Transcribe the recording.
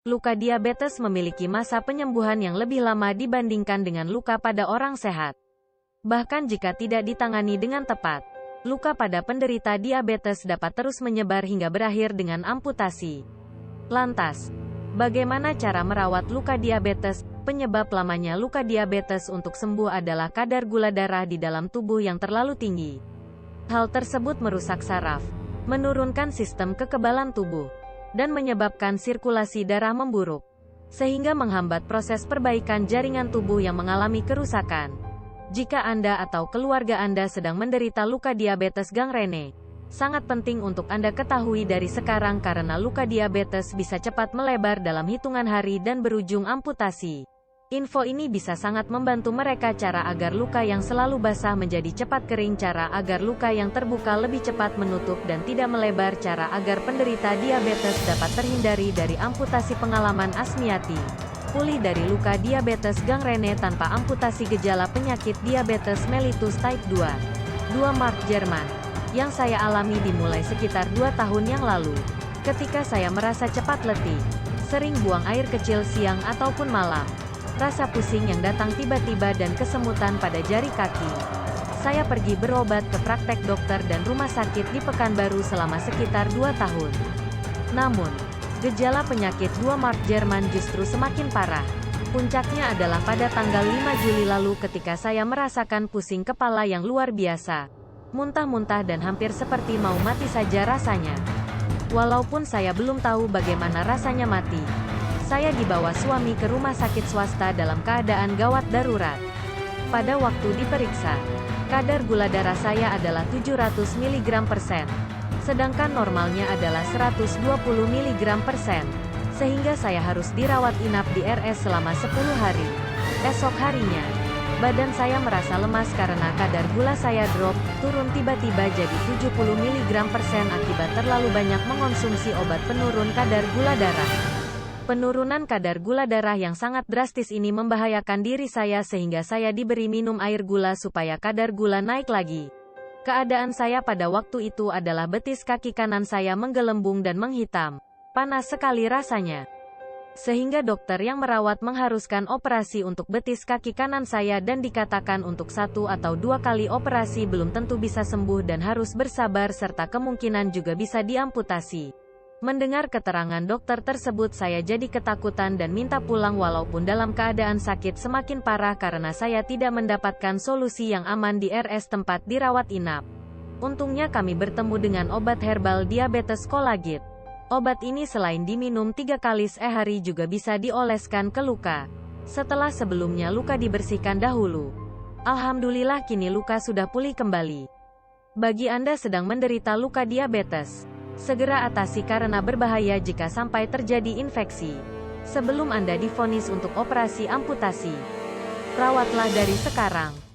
Luka diabetes memiliki masa penyembuhan yang lebih lama dibandingkan dengan luka pada orang sehat. Bahkan jika tidak ditangani dengan tepat, luka pada penderita diabetes dapat terus menyebar hingga berakhir dengan amputasi. Lantas, bagaimana cara merawat luka diabetes? Penyebab lamanya luka diabetes untuk sembuh adalah kadar gula darah di dalam tubuh yang terlalu tinggi. Hal tersebut merusak saraf, menurunkan sistem kekebalan tubuh, dan menyebabkan sirkulasi darah memburuk, sehingga menghambat proses perbaikan jaringan tubuh yang mengalami kerusakan. Jika Anda atau keluarga Anda sedang menderita luka diabetes gangrene, sangat penting untuk Anda ketahui dari sekarang karena luka diabetes bisa cepat melebar dalam hitungan hari dan berujung amputasi. Info ini bisa sangat membantu mereka cara agar luka yang selalu basah menjadi cepat kering, cara agar luka yang terbuka lebih cepat menutup dan tidak melebar, cara agar penderita diabetes dapat terhindari dari amputasi. Pengalaman Asmiati pulih dari luka diabetes gangrene tanpa amputasi. Gejala penyakit diabetes mellitus type 2 Mark Jerman yang saya alami dimulai sekitar 2 tahun yang lalu. Ketika saya merasa cepat letih, sering buang air kecil siang ataupun malam, rasa pusing yang datang tiba-tiba dan kesemutan pada jari kaki. Saya pergi berobat ke praktek dokter dan rumah sakit di Pekanbaru selama sekitar 2 tahun. Namun, gejala penyakit 2 Mark Jerman justru semakin parah. Puncaknya adalah pada tanggal 5 Juli lalu ketika saya merasakan pusing kepala yang luar biasa, muntah-muntah dan hampir seperti mau mati saja rasanya. Walaupun saya belum tahu bagaimana rasanya mati, saya dibawa suami ke rumah sakit swasta dalam keadaan gawat darurat. Pada waktu diperiksa, kadar gula darah saya adalah 700 mg/sen, sedangkan normalnya adalah 120 mg/sen, sehingga saya harus dirawat inap di RS selama 10 hari. Esok harinya, badan saya merasa lemas karena kadar gula saya turun tiba-tiba jadi 70 mg/sen akibat terlalu banyak mengonsumsi obat penurun kadar gula darah. Penurunan kadar gula darah yang sangat drastis ini membahayakan diri saya sehingga saya diberi minum air gula supaya kadar gula naik lagi. Keadaan saya pada waktu itu adalah betis kaki kanan saya menggelembung dan menghitam. Panas sekali rasanya. Sehingga dokter yang merawat mengharuskan operasi untuk betis kaki kanan saya dan dikatakan untuk 1 atau 2 kali operasi belum tentu bisa sembuh dan harus bersabar serta kemungkinan juga bisa diamputasi. Mendengar keterangan dokter tersebut saya jadi ketakutan dan minta pulang walaupun dalam keadaan sakit semakin parah karena saya tidak mendapatkan solusi yang aman di RS tempat dirawat inap. Untungnya kami bertemu dengan obat herbal diabetes Colagit. Obat ini selain diminum 3 kali sehari juga bisa dioleskan ke luka. Setelah sebelumnya luka dibersihkan dahulu. Alhamdulillah kini luka sudah pulih kembali. Bagi Anda sedang menderita luka diabetes, segera atasi karena berbahaya jika sampai terjadi infeksi. Sebelum Anda divonis untuk operasi amputasi, rawatlah dari sekarang.